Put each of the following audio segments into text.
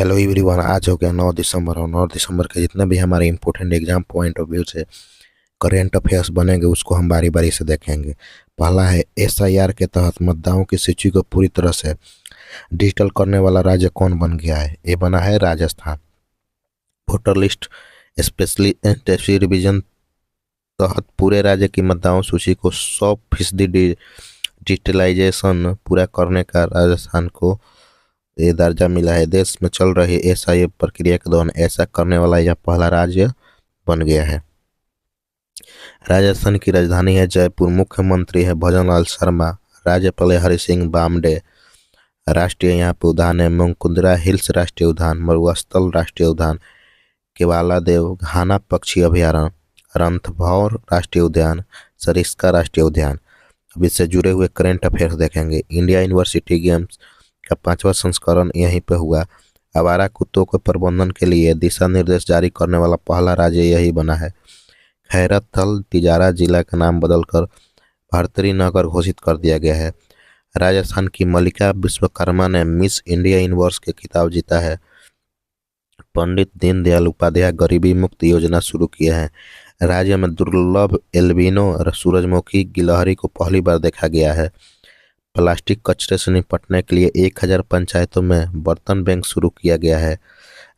Hello everyone. आज हो गया 9 दिसंबर और 9 दिसंबर के जितने भी हमारे important exam point of view से करेंट अफेयर्स बनेंगे उसको हम बारी बारी से देखेंगे। पहला है एसआईआर के तहत मतदाताओं की सूची को पूरी तरह से डिजिटल करने वाला राज्य कौन बन गया है। ये बना है Rajasthan. Voter list specially revision तहत पूरे राज्य की मतदाताओं सूची को 100% डिजिटलाइजेशन पूरा करने का राजस्थान को ये दर्जा मिला है। देश में चल रही एसआईआर प्रक्रिया के दौरान ऐसा करने वाला यह पहला राज्य बन गया है। राजस्थान की राजधानी है जयपुर। मुख्यमंत्री है भजनलाल शर्मा। राज्यपाल हरि सिंह बामडे। राष्ट्रीय यहाँ पे उद्यान है मुकुंदरा हिल्स राष्ट्रीय उद्यान, मरुस्थल राष्ट्रीय उद्यान, केवाला देव घाना पक्षी अभ्यारण्य, रणथंभौर राष्ट्रीय उद्यान, सरिस्का राष्ट्रीय उद्यान। अब इससे जुड़े हुए करंट अफेयर्स देखेंगे। इंडिया यूनिवर्सिटी गेम्स का 5वां संस्करण यहीं पे हुआ। आवारा कुत्तों के प्रबंधन के लिए दिशा निर्देश जारी करने वाला पहला राज्य यही बना है। खैरत थल तिजारा जिला का नाम बदलकर भर्तरी नगर घोषित कर दिया गया है। राजस्थान की मल्लिका विश्वकर्मा ने मिस इंडिया यूनिवर्स के खिताब जीता है। पंडित दीनदयाल उपाध्याय गरीबी मुक्त योजना शुरू किया है। राज्य में दुर्लभ एल्बिनो सूरजमुखी गिलहरी को पहली बार देखा गया है। प्लास्टिक कचरे से निपटने के लिए 1000 पंचायतों में बर्तन बैंक शुरू किया गया है।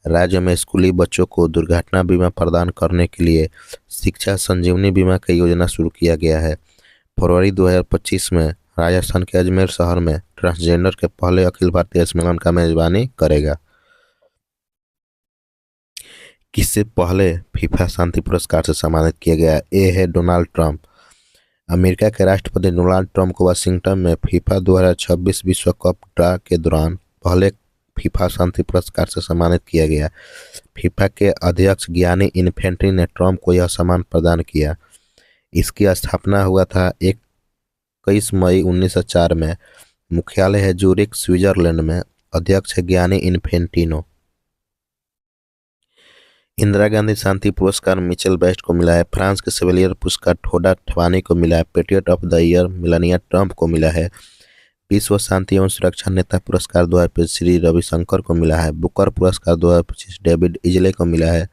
राज्य में स्कूली बच्चों को दुर्घटना बीमा प्रदान करने के लिए शिक्षा संजीवनी बीमा की योजना शुरू किया गया है। फरवरी 2025 में राजस्थान के अजमेर शहर में ट्रांसजेंडर के पहले अखिल भारतीय सम्मेलन का मेजबानी करेगा। किससे पहले फीफा शांति पुरस्कार से सम्मानित किया गया? ए है डोनाल्ड ट्रंप। अमेरिका के राष्ट्रपति डोनाल्ड ट्रंप को वाशिंगटन में फीफा 2026 विश्व कप ड्रा के दौरान पहले फीफा शांति पुरस्कार से सम्मानित किया गया। फीफा के अध्यक्ष गियानी इन्फेंट्री ने ट्रंप को यह सम्मान प्रदान किया। इसकी स्थापना हुआ था 21 मई 1904 में। मुख्यालय है जूरिक स्विट्जरलैंड में। अध्यक्ष है गियानी इन्फेंटिनो। इंदिरा गांधी शांति पुरस्कार मिचेल बेस्ट को मिला है। फ्रांस के सेवेलियर पुरस्कार ठोडा ठवानी को मिला है। Patriot of the year Melania Trump को मिला है। विश्व शांति एवं सुरक्षा नेता पुरस्कार 2025 श्री रविशंकर को मिला है। बुकर पुरस्कार 2025 डेविड इजले को मिला है।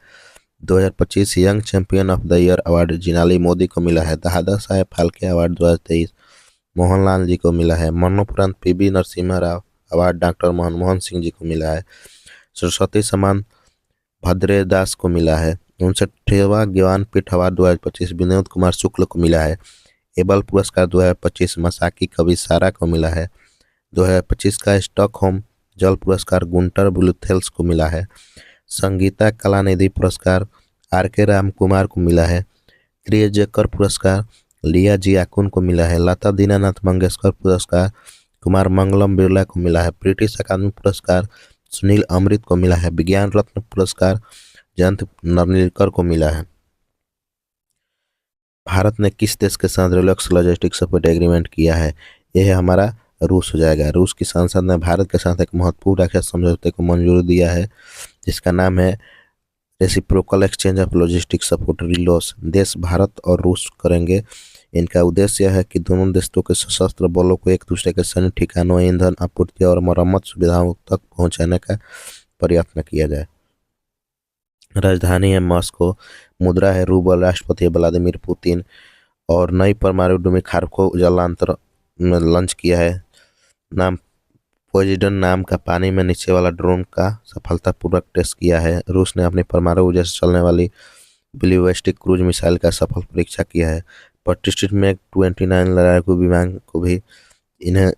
2025 young champion of the year award Jinali Modi को मिला है। दादा साहेब फाल्के अवार्ड 2023 मोहनलाल जी को मिला है। मरणोपरांत पीबी नरसिम्हा राव अवार्ड डॉक्टर मनमोहन सिंह जी को मिला है। सरस्वती सम्मान भद्रे दास को मिला है। 59वां ज्ञानपीठ अवार्ड 2025 विनोद कुमार शुक्ल को मिला है। एबल पुरस्कार 2025 मसाकी कवि सारा को मिला है। 2025 का स्टॉकहोम जल पुरस्कार गुंटर बुलुथेल्स को मिला है। संगीता कलानिधि पुरस्कार आर के राम कुमार को मिला है। क्रिएजेकर पुरस्कार लिया जी आकुन को मिला है। लता दीनानाथ मंगेशकर पुरस्कार कुमार मंगलम बिरला को मिला है। ब्रिटिश अकादमी पुरस्कार सुनील अमृत को मिला है। विज्ञान रत्न पुरस्कार जयंत नरनीलकर को मिला है। भारत ने किस देश के साथ रिलैक्स लॉजिस्टिक सपोर्ट एग्रीमेंट किया है? यह है हमारा रूस हो जाएगा। रूस की संसद ने भारत के साथ एक महत्वपूर्ण रक्षा समझौते को मंजूरी दिया है जिसका नाम है reciprocal exchange of logistic support RELOS. देश भारत और रूस करेंगे। इनका उद्देश्य यह है कि दोनों देशों के सशस्त्र बलों को एक दूसरे के सैन्य ठिकानों, ईंधन आपूर्ति और मरम्मत सुविधाओं तक पहुंचाने का प्रयत्न किया जाए। राजधानी है मॉस्को। मुद्रा है रूबल। राष्ट्रपति है व्लादिमीर पुतिन। और नई परमाणु खारको जलांतर में लॉन्च किया है। नाम पोजिडन नाम का पानी में नीचे वाला ड्रोन का सफलतापूर्वक टेस्ट किया है। रूस ने अपनी परमाणु ऊर्जा से चलने वाली बैलिस्टिक क्रूज मिसाइल का सफल परीक्षा किया है। प्रतिष्ठित मैग 29 लड़ाकू विमान को भी इन्हें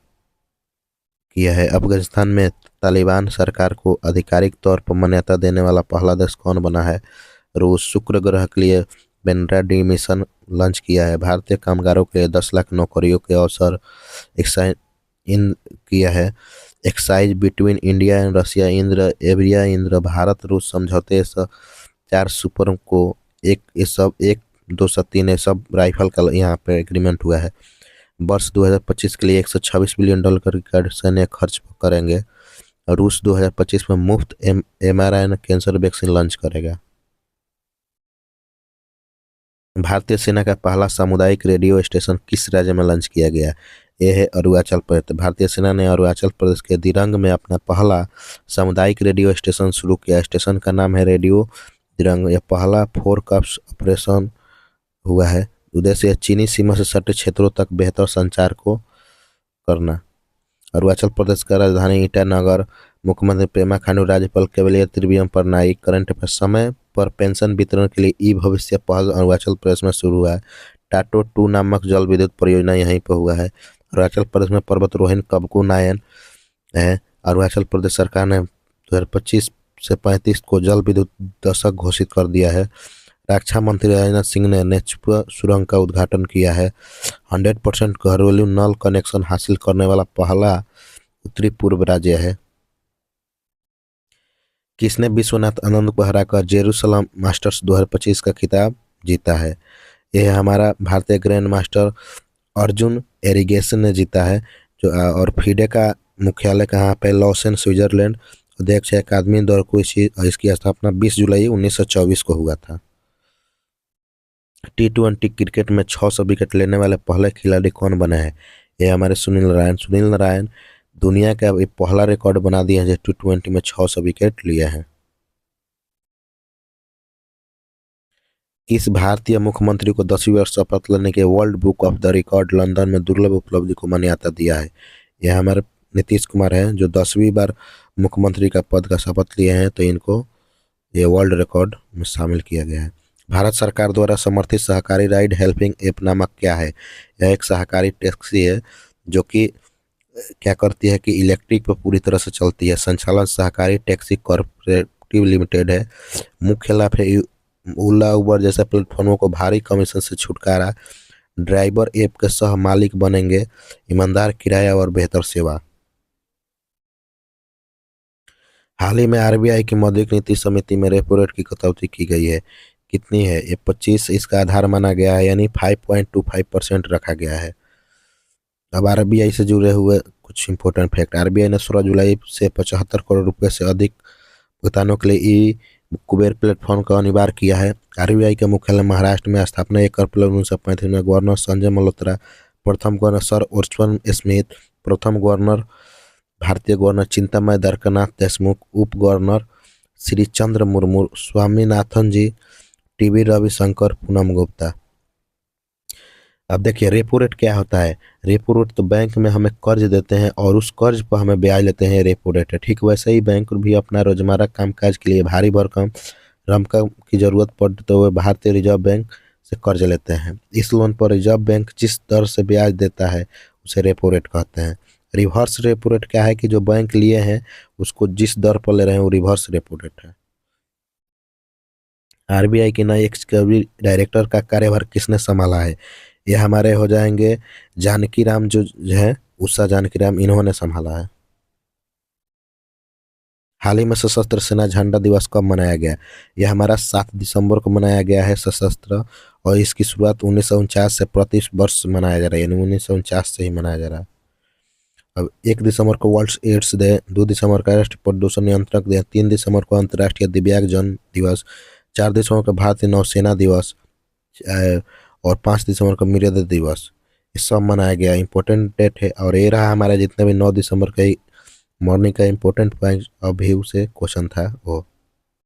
किया है। अफगानिस्तान में तालिबान सरकार को आधिकारिक तौर पर मान्यता देने वाला पहला देश कौन बना है? रूस। शुक्र ग्रह के लिए बेनरा डी मिशन लॉन्च किया है। भारतीय कामगारों के लिए 10 लाख नौकरियों के अवसर इन किया है। Exercise between India and Russia Indra एवरिया इंद्र भारत रूस समझौते 4 सुपर को एक ये सब 1-2-3 ये सब राइफल का यहाँ पे एग्रीमेंट हुआ है। वर्ष 2025 के लिए $126 बिलियन का सैन्य खर्च करेंगे। रूस 2025 में मुफ्त mRNA कैंसर वैक्सीन लॉन्च करेगा। भारतीय सेना का पहला सामुदायिक रेडियो स्टेशन किस राज्य में लॉन्च किया गया? ये है अरुणाचल प्रदेश। भारतीय सेना ने अरुणाचल प्रदेश के दिरंग में अपना पहला सामुदायिक रेडियो स्टेशन शुरू किया। स्टेशन का नाम है रेडियो दिरंग। यह पहला फोरकॉप्स ऑपरेशन हुआ है। उद्देश्य चीनी सीमा से सटे क्षेत्रों तक बेहतर संचार को करना। अरुणाचल प्रदेश का राजधानी ईटानगर। मुख्यमंत्री पेमा खांडू, राज्यपाल केवलिया त्रिविक्रम पटनायक। करंट अफेयर, समय पर पेंशन वितरण के लिए ई भविष्य पहल अरुणाचल प्रदेश में शुरू हुआ है। टाटो 2 नामक जल विद्युत परियोजना यहीं पर हुआ है। अरुणाचल प्रदेश में पर्वतारोहण कबकू नायन है। अरुणाचल प्रदेश सरकार ने 2025 से 35 को जल विद्युत दशक घोषित कर दिया है। रक्षा मंत्री राजनाथ सिंह ने नेचुआ सुरंग का उद्घाटन किया है। 100% घरेलू नल कनेक्शन हासिल करने वाला पहला उत्तरी पूर्व राज्य है। किसने विश्वनाथ आनंद को हराकर जेरूसलम मास्टर्स 2025 का खिताब जीता है? यह हमारा भारतीय ग्रैंड मास्टर अर्जुन एरिगेसन ने जीता है। जो और फीडे का मुख्यालय कहाँ पे? Lausanne, Switzerland. अध्यक्ष है अकादमी दरकुशी और इसकी स्थापना 20 जुलाई 1924 को हुआ था। T20 क्रिकेट में 600 विकेट लेने वाले पहले खिलाड़ी कौन बने हैं? ये हमारे सुनील नारायण। सुनील नारायण दुनिया का पहला रिकॉर्ड बना दिया है जो T20 में 600 विकेट लिए हैं। इस भारतीय मुख्यमंत्री को 10वीं वर्ष शपथ लेने के world book of the record London में दुर्लभ उपलब्धि को मान्यता दिया है? यह हमारे नीतीश कुमार हैं जो 10वीं बार मुख्यमंत्री का पद का शपथ लिए हैं, तो इनको ये वर्ल्ड रिकॉर्ड में शामिल किया गया है। भारत सरकार द्वारा समर्थित सहकारी राइड हेल्पिंग ऐप नामक क्या है? यह एक सहकारी टैक्सी है जो कि क्या करती है कि इलेक्ट्रिक पर पूरी तरह से चलती है। संचालन सहकारी टैक्सी कॉर्पोरेटिव लिमिटेड है। मुख्य लाभ है ओला उबर जैसे प्लेटफॉर्मों को भारी कमीशन से छुटकारा। ड्राइवर ऐप के सह मालिक बनेंगे। ईमानदार किराया और बेहतर सेवा। हाल ही में आरबीआई की मौद्रिक नीति समिति में रेपो रेट की कटौती की गई है। कितनी है? ये 25 इसका आधार माना गया है, यानी 5.25% रखा गया है। अब आरबीआई से जुड़े हुए कुछ इंपॉर्टेंट फैक्ट। आरबीआई ने 16 जुलाई से 75 करोड़ रुपए से अधिक भुगतानों के लिए ई कुबेर प्लेटफॉर्म का अनिवार्य किया है। आरबीआई का मुख्यालय महाराष्ट्र में। स्थापना 1 अप्रैल 1935 में। गवर्नर संजय मल्होत्रा। प्रथम गवर्नर सर ओस्बर्न स्मिथ। प्रथम गवर्नर भारतीय गवर्नर चिंतामय द्वारकानाथ देशमुख। उप गवर्नर श्री चंद्र मुर्मू। स्वामीनाथन जी। टीवी रविशंकर। पूनम गुप्ता। अब देखिए रेपो रेट क्या होता है। रेपो रेट तो बैंक में हमें कर्ज देते हैं और उस कर्ज पर हमें ब्याज लेते हैं, रेपो रेट है। ठीक वैसे ही बैंक भी अपना रोजमर्रा कामकाज के लिए भारी भरकम रकम की जरूरत पड़ती तो वह भारतीय रिजर्व बैंक से कर्ज लेते हैं। इस लोन पर रिजर्व बैंक जिस दर से ब्याज देता है उसे रेपो रेट कहते हैं। रिवर्स रेपो रेट क्या है कि जो बैंक लिए हैं उसको जिस दर पर ले रहे हैं वो रिवर्स रेपो रेट है। आरबीआई के नए एक्सिक्यूटिव डायरेक्टर का कार्यभार किसने संभाला है? ये हमारे हो जाएंगे जानकी राम जो है, उषा जानकी राम, इन्होंने संभाला है। हाल ही में सशस्त्र सेना झंडा दिवस कब मनाया गया? यह हमारा 7 दिसंबर को मनाया गया है सशस्त्र, और इसकी शुरुआत 1949 से प्रति वर्ष मनाया जा रहा है, यानी 1949 से ही मनाया जा रहा है। अब 1 दिसंबर को वर्ल्ड एड्स डे, 2 दिसंबर का राष्ट्रीय प्रदूषण नियंत्रक डे, 3 दिसंबर को अंतर्राष्ट्रीय दिव्यांगजन दिवस, 4 दिसंबर को भारतीय नौसेना दिवस और 5 दिसंबर को मृदा दिवस। ये सब मनाया गया। इंपॉर्टेंट डेट है। और ये रहा हमारा जितने भी 9 दिसंबर का मॉर्निंग का इंपॉर्टेंट पॉइंट, अभी उसे क्वेश्चन था वो।